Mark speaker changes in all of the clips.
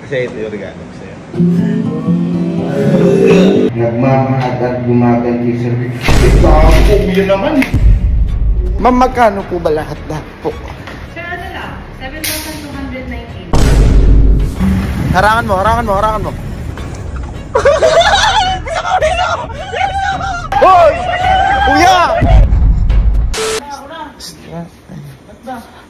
Speaker 1: Kasi ito yung regalo ko sa'yo.
Speaker 2: Nagmamahal at gumaganti sa
Speaker 1: Yun naman.
Speaker 3: Ma'am, magkano po ba lahat po?
Speaker 4: Sir, ano lang? 7,219.
Speaker 3: Harangan mo, harangan mo, harangan mo. Hoy! Kuya!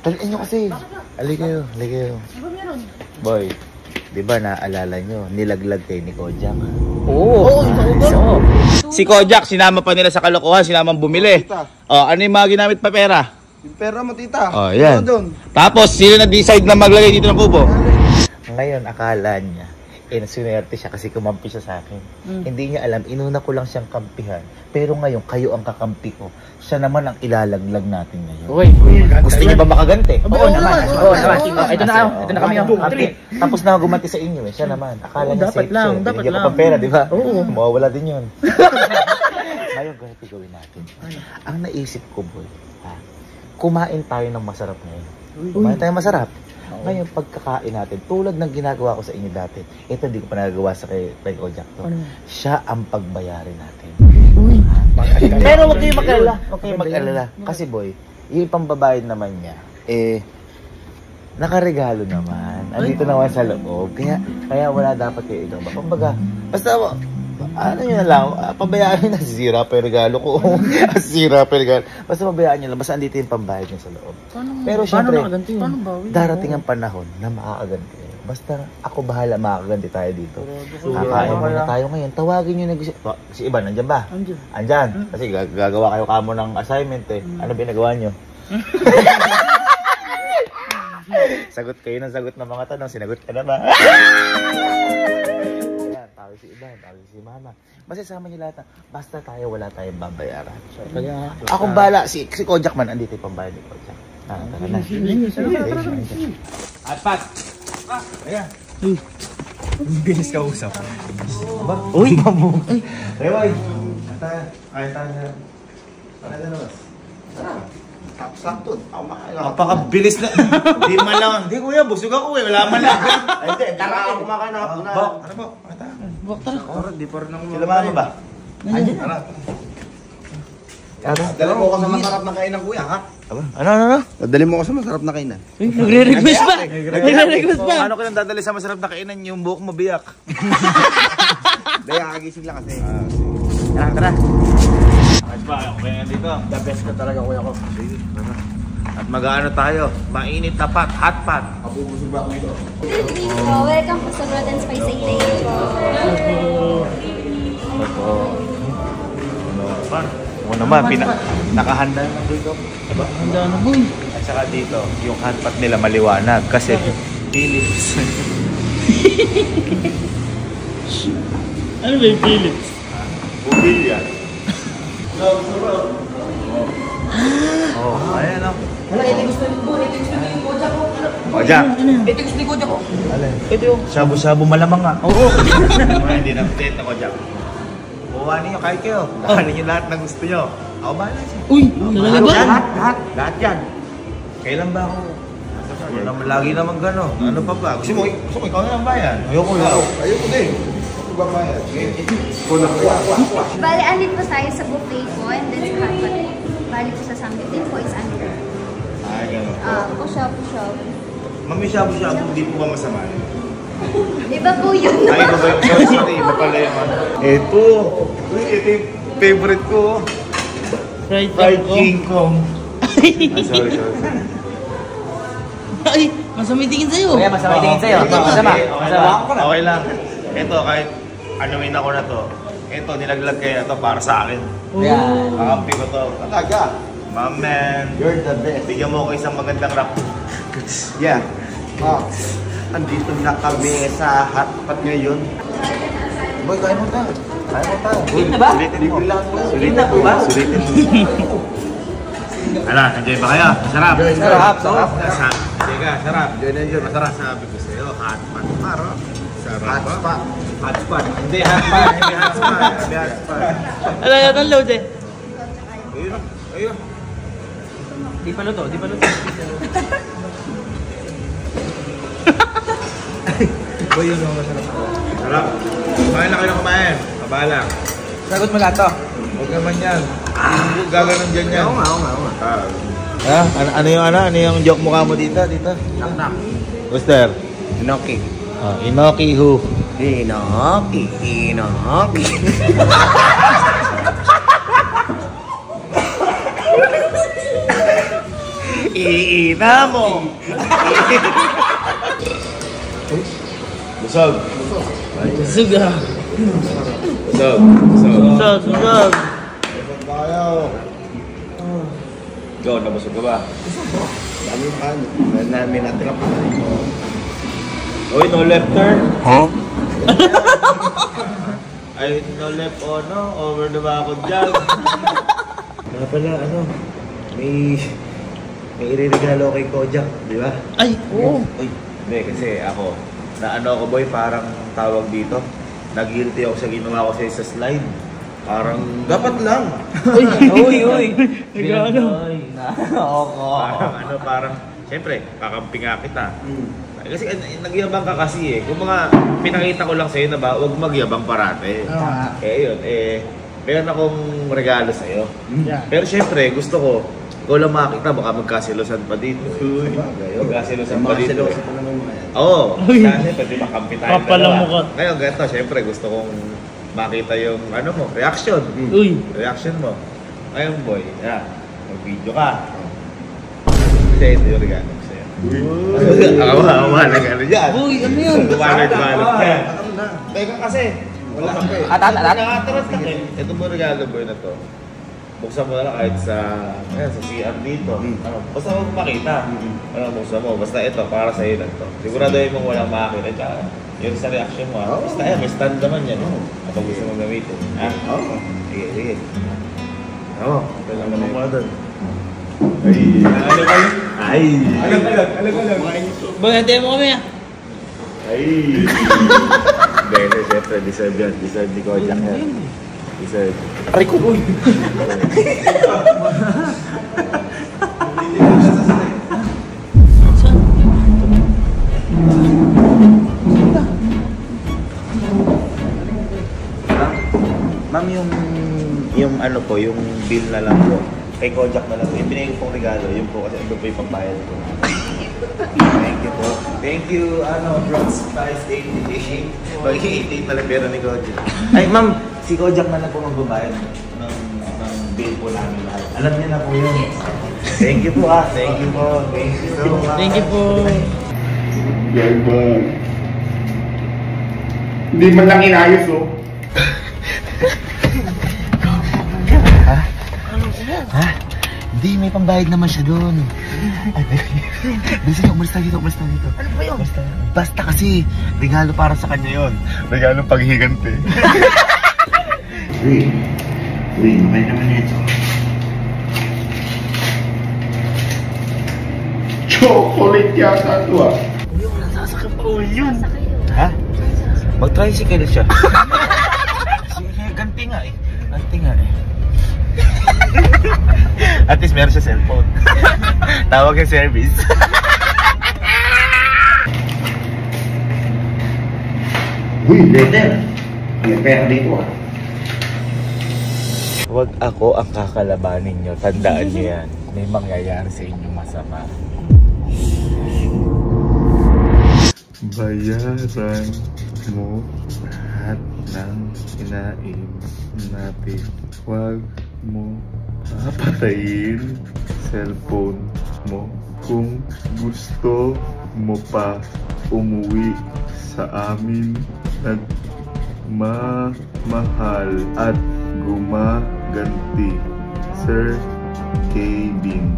Speaker 3: Taliin nyo kasi.
Speaker 1: Halika kayo, halika kayo. Boy, di ba naaalala nyo, nilaglag kayo ni Kojak? Oo. Si Kojak, sinama pa nila sa kalokohan, sinamang bumili. Oh, ano yung mga ginamit pa pera?
Speaker 3: Yung pera mo, tita.
Speaker 1: Oh, yan. Tapos, sino nag-decide na maglagay dito ng kubo? Ngayon, akala niya, sinwerte siya kasi kumampi siya sa akin. Hindi niya alam, inuna ko lang siyang kampihan. Pero ngayon, kayo ang kakampi ko. Siya naman ang ilalaglag natin ngayon.
Speaker 5: Uy,
Speaker 1: gusto niyo ba makaganti?
Speaker 5: Oo naman. Ito na kami.
Speaker 1: Tapos na gumanti sa inyo eh. Siya naman. Akala niya
Speaker 5: dapat
Speaker 1: safe
Speaker 5: lang,
Speaker 1: siya.
Speaker 5: dapat
Speaker 1: Binigyan ko
Speaker 5: lang.
Speaker 1: pang pera, di ba?
Speaker 5: Oo.
Speaker 1: Mawawala din yun. Ngayon, ganito gawin natin. Ang naisip ko, boy, kumain tayo ng masarap ngayon. Kumain tayo masarap. Ngayon, pagkakain natin, tulad ng ginagawa ko sa inyo dati, ito hindi ko pa nagagawa sa kay Kojak to. Siya ang pagbayarin natin. Pero huwag kayong mag-alala. Huwag kayong mag-alala. Kasi boy, yung pambabayad naman niya, nakaregalo naman. Andito naman sa loob. Kaya wala dapat kayo ito. Kumbaga, basta, ano nyo na lang, pabayaan nyo na, sisira pa yung regalo ko. Sisira pa yung regalo. Basta pabayaan nyo lang, basta andito yung pambayad nyo sa loob. Pero syempre, darating ang panahon na makakaganti kayo. Basta ako bahala, makakaganti tayo dito. Kakain muna tayo ngayon. Tawagin nyo na si Iban, nandyan ba? Andyan. Kasi gagawa kayo kamo ng assignment eh. Ano binagawa nyo? Sagot kayo ng sagot ng mga tanong. Sinagot ka na ba? Tawag si Iban, tawag si Mama. Basta sama nyo lahat. Basta tayo, wala tayong babayaran. Akong bala, si Kojak man, andito yung pambayad ni Kojak. Tara na. Atpat! Ayan. Bilis ka usap. Uy! Rewoy! Kaya tayo. Para na naman. Sakto. Napakabilis na. Hindi man lang. Hindi kuya, busog ako eh. Wala man lang. Hindi, tara ako kumakain na. Bok, ano po? Tara. Di pa rin ako. Sila mama ba? Andiyan. Tara. Dali mo ko sa masarap na kainan kuya ha? Ano?
Speaker 3: Dali mo ko sa masarap na kainan.
Speaker 5: Nagre-request pa. Nagre-request pa.
Speaker 1: Ano ka nang dadali sa masarap na kainan? Yung buhok mo biyak.
Speaker 3: Dahil kagising lang kasi.
Speaker 1: Tara. Ayos ba? Ako kaya dito.
Speaker 3: The best ka talaga kuya ko.
Speaker 1: At mag-ano tayo? Mainit na pat, hot pot.
Speaker 3: Kapubusog ba ako dito?
Speaker 6: Welcome po sa Broad and Spicy Lane po.
Speaker 1: Ako naman, nakahanda na dito.
Speaker 5: Handa na boy.
Speaker 1: At saka dito, yung hot pot nila maliwanag kasi Philips.
Speaker 5: Ano ba yung Philips?
Speaker 1: Bubilya. Oh, ayan o.
Speaker 4: Ito gusto ni Kojak ko.
Speaker 1: Kojak.
Speaker 4: Ito gusto ni Kojak ko.
Speaker 1: Ito yung shabu-shabu malamang nga. Oo. Hindi na update na Kojak. Buwan ninyo kahit kayo. Lahanin nyo lahat ng gusto nyo. Ako bahala siya.
Speaker 5: Uy, talaga ba?
Speaker 1: Lahat yan. Kailan ba ako? Lagi naman gano'n. Ano pa ba? Gusto mo ikaw na lang bayan? Ayoko din.
Speaker 3: Babayad.
Speaker 6: Bali, andit po tayo sa buffet po and then sa hot pot. Bali po sa Sambitin po is under.
Speaker 1: Ay, gano'n.
Speaker 6: Push-up.
Speaker 1: Mami, shabu-shabu, hindi po ba masama?
Speaker 6: Iba po yun.
Speaker 1: Ay, iba ba yung sorry, iba pala yung ano. Ito yung favorite ko. Fried King Kong. Sorry.
Speaker 5: Ay, masamay tingin sa'yo.
Speaker 4: Kaya masamay tingin sa'yo. Masama.
Speaker 1: Okay lang. Ito, kahit anuin ako na to. Ito, nilaglag kayo na to para sa akin.
Speaker 4: Yan.
Speaker 1: Kakampi ko to.
Speaker 3: Talaga.
Speaker 1: Man,
Speaker 3: You're the best.
Speaker 1: bigyan mo ko isang magandang rap.
Speaker 3: Yeah. Andito na kami sa hotpot ngayon.
Speaker 1: Boy, kaya mo tayo.
Speaker 4: Sulit na ba?
Speaker 1: Sulitin mo.
Speaker 4: Sulit na po ba?
Speaker 1: Sulitin mo. Ala, enjoy ba kayo? Masarap.
Speaker 4: Sarap.
Speaker 1: Sige, sarap. Enjoy. Masarap sabi ko sa'yo. Hot pot. Maro. Sarap ba? Hot spot. Hindi hot spot.
Speaker 5: Ala, yan ang load eh.
Speaker 1: Ayun.
Speaker 4: Di pa luto. Boy, yun ang masarap ako.
Speaker 1: Sarap. Kumain na kayo ng kumain. Kabala.
Speaker 4: Sagot mo lahat to.
Speaker 1: Huwag naman yan. Gaganon dyan yan.
Speaker 4: Oo nga.
Speaker 1: Ano yung joke mukha mo dito?
Speaker 4: Knock.
Speaker 1: Buster.
Speaker 4: Inoki.
Speaker 1: Inoki who?
Speaker 4: Inoki.
Speaker 1: Iina mo! Busog.
Speaker 5: Busog ah.
Speaker 1: Busog.
Speaker 5: Busog.
Speaker 1: Tayo. Ikaw, nabusog ka ba?
Speaker 2: Dami yung kanin. Namin natin ang
Speaker 1: Uy, no left turn.
Speaker 2: Huh?
Speaker 1: Ay, no left o no? Over na ba ako dyan? Kaya pala, may iririgalo kay Kojak, di ba?
Speaker 5: Ay, oo.
Speaker 1: Uy, hindi, kasi ako, ako boy, parang tawag dito. Nag-guilty ako sa ginawa ko sa slide. Parang, dapat lang.
Speaker 4: Uy.
Speaker 5: Nag-ano?
Speaker 1: Parang, syempre, kakampi nga kita. Kasi nagyabang ka kasi eh. Kung mga pinakita ko lang sa'yo na ba, huwag magyabang parate. Yun, meron akong regalo sa'yo.
Speaker 5: Yeah.
Speaker 1: Pero syempre, gusto ko, ikaw lang makakita, baka magkasilosan pa dito. Magkasilosan pa dito. Oo. Kasi pwede makampi tayo.
Speaker 5: Papalamukot.
Speaker 1: Ngayon, ganito, syempre, gusto kong makita yung, reaction.
Speaker 5: Uy.
Speaker 1: Reaction mo. Ngayon, boy, mag-video ka. Kasi ito yung regalo ko sa'yo. Awa, nag-ano dyan.
Speaker 5: Uy, ano yun?
Speaker 1: Tumalad yan. Teka kasi. Wala ka eh.
Speaker 4: Atat.
Speaker 1: Nakatarat ka eh. Ito mo regalo, boy, na to. Buksan mo na lang kahit sa CR dito. Basta huwag makita. Buksan mo. Basta ito, para sa'yo lang to. Siguraduhin mong walang makakita. Tsaka, yun sa reaction mo. Basta may stand naman yan. Kapag gusto mong gamitin. Sige. Okay lang naman mo na doon. Ay! Alam ka lang.
Speaker 5: Bagay mo kami ah.
Speaker 1: Hindi, siyempre, deserve yan. Deserve ni Kojak yan. Deserve.
Speaker 3: Aray ko, uy.
Speaker 1: Ma'am, yung ano po, yung bill na lang po. Kay Kojak na lang po. Yung pinigil pong regalo, yun po kasi ito po yung pambayad ko. Thank you po. Thank you, Bronx Price 88. Pag-88 na lang pera ni Kojak. Ay, ma'am, si Kojak na lang po magbabayad ng bill po namin lahat. Alam niya na po yun. Thank you po Thank you po. Thank you so much.
Speaker 5: Thank you po.
Speaker 2: Yan ba? Hindi man lang inayos, oh.
Speaker 1: Ha? Hindi, may pambayad naman siya doon. Sige, umalis tayo dito. Ano ba yun? Basta kasi, regalo para sa kanya yun. Regalo paghigante.
Speaker 2: Uy, okay naman ito. Chocolate yata ito, ah.
Speaker 1: Nasasakit po yun. Ha? Mag-tricycle siya. Sige, ganti nga eh. At least meron siya cellphone. Tawag yung service.
Speaker 2: Uy, letter. May pera dito, ah.
Speaker 1: Huwag ako ang kakalabanin nyo. Tandaan nyo yan. May mangyayari sa inyong masama. Bayaran mo lahat ng kinain natin. Huwag mo papatayin cellphone mo. Kung gusto mo pa umuwi sa amin, nagmamahal at gumaganti, Sir Kevin.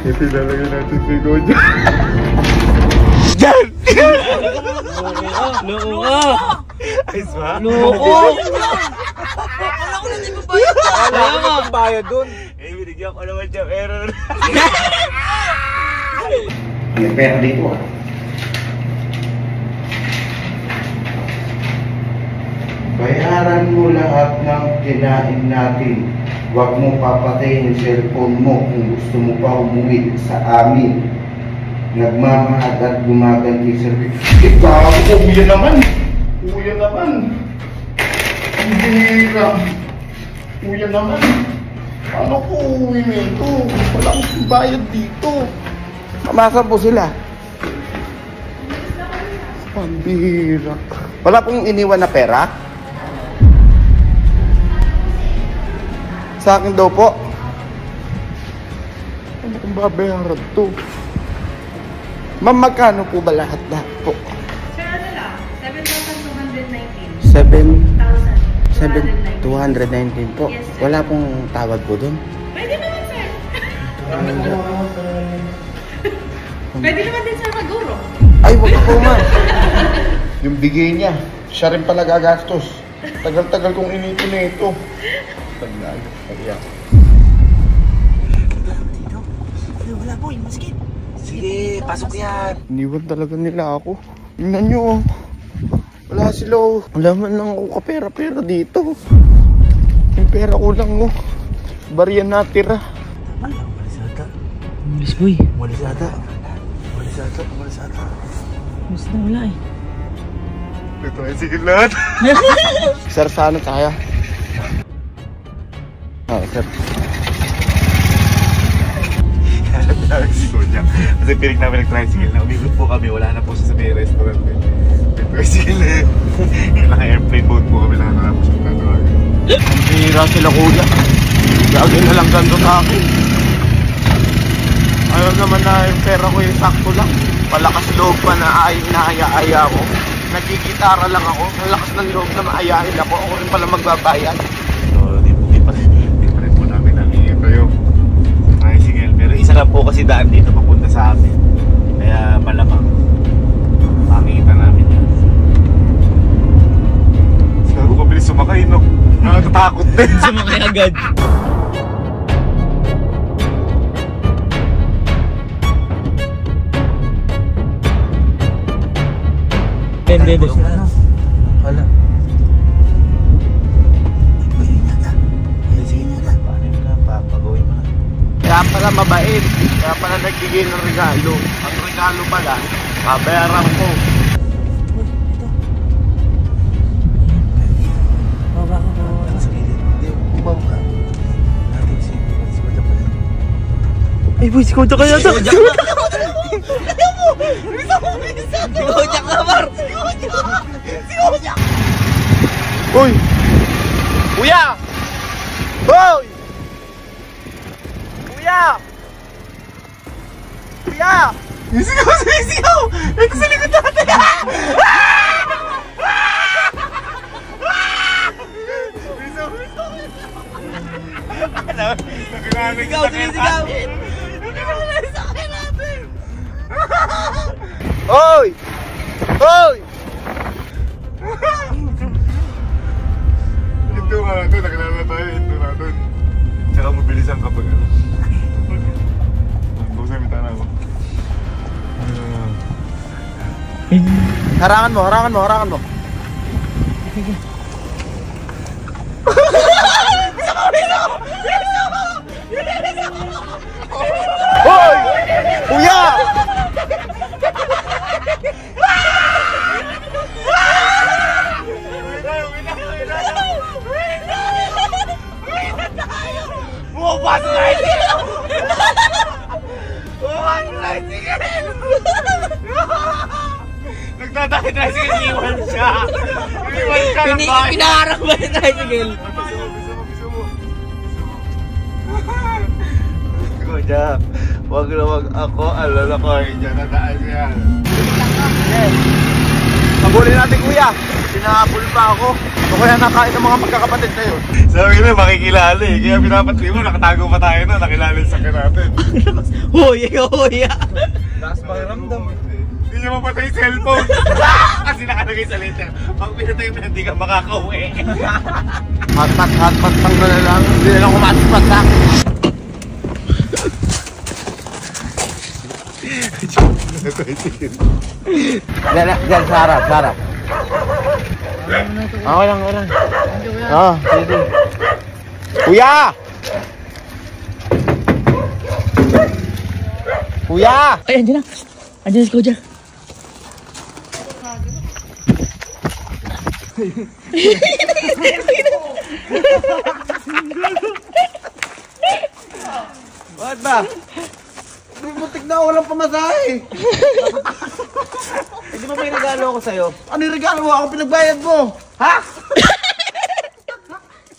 Speaker 1: Ito talaga natin si Kojak. Diyan!
Speaker 5: Loko ka!
Speaker 1: Ayos ba?
Speaker 5: Loko!
Speaker 4: Wala ka bayad dun.
Speaker 1: Binigyan ko naman siya error.
Speaker 2: May pera dito, ah. Bayaran mo lahat ng kinain natin. Huwag mo papatayin yung cellphone mo kung gusto mo pa umuwi sa amin. nagmamahal at gumaganti sa ikaw, kuya naman. Kuya naman. Hindi lang. Kuya naman. Ano po uwi nito? Walang bayad dito.
Speaker 3: Mamasan po sila. Pambira. Wala pong iniwan na pera? Sa akin daw po. Ano kung babayaran to? Ma'am, magkano po ba lahat po?
Speaker 7: Sir, ano lang? 7,219.
Speaker 3: 219 po.
Speaker 7: Yes, sir.
Speaker 3: Wala pong tawad po dun?
Speaker 7: Pwede naman, sir. Pwede naman din, sir, maguro.
Speaker 3: Ay, wag po ma'am. Yung bigay niya, siya rin pala gagastos. Tagal-tagal kong inipin na ito.
Speaker 1: Sige, pasok yan.
Speaker 3: Iniwan talaga nila ako. Tingnan nyo oh. Wala sila oh. Wala man lang ako kapera-pera dito. Yung pera ko lang oh. Bariyan natira.
Speaker 5: Umalis boy.
Speaker 1: Umalis ata.
Speaker 5: Basta wala eh.
Speaker 1: Ito ay sige lahat.
Speaker 3: Sir, saan tayo? Sir.
Speaker 1: Si Kuya. Kasi pinig namin nag-tricycle na umikot po kami. Wala na po sa may restaurant. Nag-tricycle na yun. Naka-airplane boat po kami na po siya tatawagan.
Speaker 3: Ang hira sila kuya. Lagi na lang ganito sa akin. Ayaw naman na yung pera ko yung sakto lang. Palakas loob pa na naaya-aya ko. Nagkikitara lang ako. Ang lakas ng loob na maayain ako. Ako rin pala magbabayad.
Speaker 1: So, di pa rin po namin nalingi kayo. Tricycle. Pero isa lang po kasi daan dito papunta sa amin. Kaya malamang makikita namin yan. Sabi ko bilis sumakay, no? Nakakatakot din.
Speaker 5: Sumakay agad. Hindi.
Speaker 1: Wala. Papagawin mo na.
Speaker 3: Kaya pala mabait. Kaya pala nagbigay ng regalo. Ang regalo pala, babayaran ko.
Speaker 5: Baba ko.
Speaker 1: Sa gilid. Hindi, ubaw ka. Natin si Kuya pa yan.
Speaker 5: Ay boy, si Kojak kaya to.
Speaker 1: Si Kojak na, Mar!
Speaker 3: Uy! Kuya! Boy! Kuya! Kuya!
Speaker 1: Sisigaw! Ito sa likod natin! Sisigaw!
Speaker 3: Hoy! Hoy!
Speaker 1: Ito nga natin, nakilala tayo, ito natin. Tsaka mabilisan kapag ano. Buksan yung tana ko.
Speaker 3: Harangan mo. Hoy! Kuya!
Speaker 1: Bumabasa na ito! Bumabasa na ito! Nagtatake na sige, iwan siya! Iwan ka ng bahay!
Speaker 5: Pinaharap ba yung tricycle?
Speaker 1: Biso mo! Kojak, wag na wag ako, alala ko, dyan na daan yan.
Speaker 3: Pagulin natin kuya. Sinahabol pa ako. O kaya nakain ng mga magkakapatid na yun.
Speaker 1: Sabi na, makikilala eh. Kaya pinapatri mo, nakatago pa tayo na, nakilala sa akin natin.
Speaker 5: Hoy.
Speaker 1: Lakas pakiramdam. Hindi niya mapatay yung cellphone. Kasi nakalagay sa letter. Pag pinatay mo, hindi ka makakauwi.
Speaker 3: Hotpot pang na lang. Hindi na lang kumatispat sa akin. Diyan, sa harap. Okay lang. Sige. Kuya!
Speaker 5: Ay, andyan na. Andiyan si Kojak.
Speaker 3: Bakit ba? Butik na, walang pamasahe.
Speaker 1: Hindi ba may regalo ko sa'yo?
Speaker 3: Ano yung regalo mo? Ako pinagbayad mo. Ha?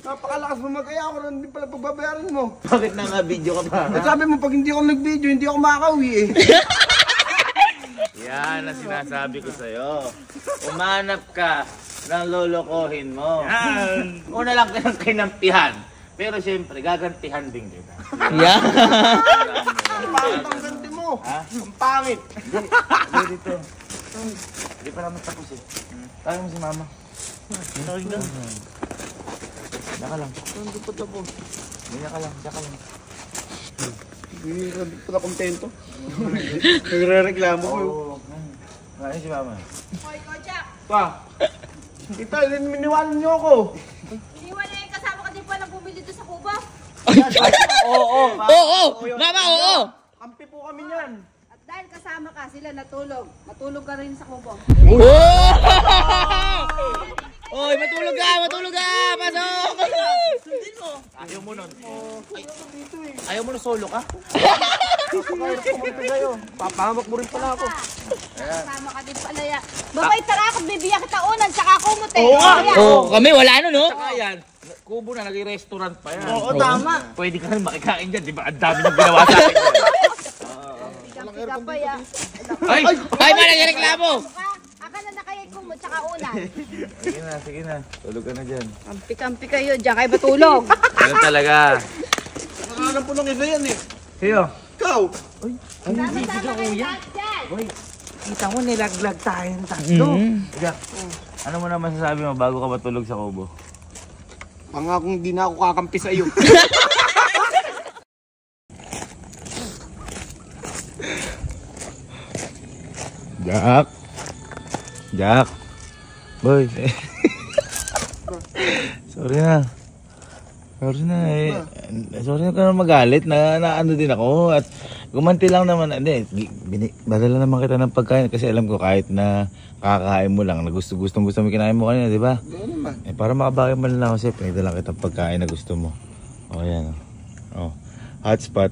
Speaker 3: Napakalakas mo mag-aya ako na hindi pala pagbabayaran mo.
Speaker 1: Bakit naka-video ka pa?
Speaker 3: At sabi mo, pag hindi ako nag-video, hindi ako makakauwi eh.
Speaker 1: Yan ang sinasabi ko sa'yo. Umanap ka ng lolokohin mo. Yan. Una lang ka ng kinampihan. Pero siyempre, gagantihan din kita.
Speaker 5: Yeah.
Speaker 3: Ang pangit ang ganti mo.
Speaker 1: Ha?
Speaker 3: Ang pangit.
Speaker 1: Hindi dito. Hindi pa naman tapos eh. Tayo mo si mama. Sorry na. Diyan ka lang.
Speaker 3: Hindi pa tapos.
Speaker 1: Diyan ka lang. Diyan ka lang.
Speaker 3: Hindi ko na kontento. Nagre-reklamo ko.
Speaker 1: Oo. Ngayon si mama.
Speaker 7: Hoy, Kojak!
Speaker 3: Pa. Ito, miniwanan niyo ako.
Speaker 7: Iniwan na yung kasama ka din pala bumili doon sa Kuba.
Speaker 5: Oo. Mama, oo.
Speaker 3: Kampi po kami niyan.
Speaker 7: At dahil kasama ka, sila natulog. Matulog ka rin sa Kubo.
Speaker 5: Oy, matulog ka. Pasok. Sundin mo.
Speaker 1: Ayaw mo nun. Ayaw mo na solo ka?
Speaker 3: Papahamak mo rin pala ako.
Speaker 7: Kasama ka din pala yan. Babay, tara ako, bibiyak kita unan, saka kumot eh.
Speaker 3: Oo nga.
Speaker 5: Oh, kami wala ano, no?
Speaker 1: Saka yan, Kubo na, naging restaurant pa yan.
Speaker 3: Oo, tama.
Speaker 1: Pwede ka rin makikain dyan, di ba? Ang dami nang ginawa sa akin.
Speaker 7: Pika pa yan.
Speaker 1: Ay!
Speaker 5: Ay, ba nagreklamo?
Speaker 7: Aka na nakayay kumot, saka unan.
Speaker 1: Sige na. Tulog ka na dyan.
Speaker 7: Kampi-kampi kayo, diyan kayo matulog.
Speaker 1: Ganun talaga.
Speaker 3: Nakakarap po ng isa yan eh.
Speaker 1: Siyo.
Speaker 3: Ikaw.
Speaker 7: Sama-sama kayo lahat dyan.
Speaker 1: Kita mo, nilaglag tayo ng tatlo.
Speaker 5: Mhm.
Speaker 1: Ano mo naman sasabi mo bago ka matulog sa Kubo?
Speaker 3: Pangakong hindi na ako kakampi sa iyo.
Speaker 1: Jack. Boy. Sorry na eh. Sorry na ka na magalit na ano din ako at gumanti lang naman. Hindi, badala naman kita ng pagkain kasi alam ko kahit na kakain mo lang na gusto mo kinain mo kanina, di ba? Eh, para makabagay man lang kasi pinagdala kita ng pagkain na gusto mo. Oh, yan. Oh. Hotspot.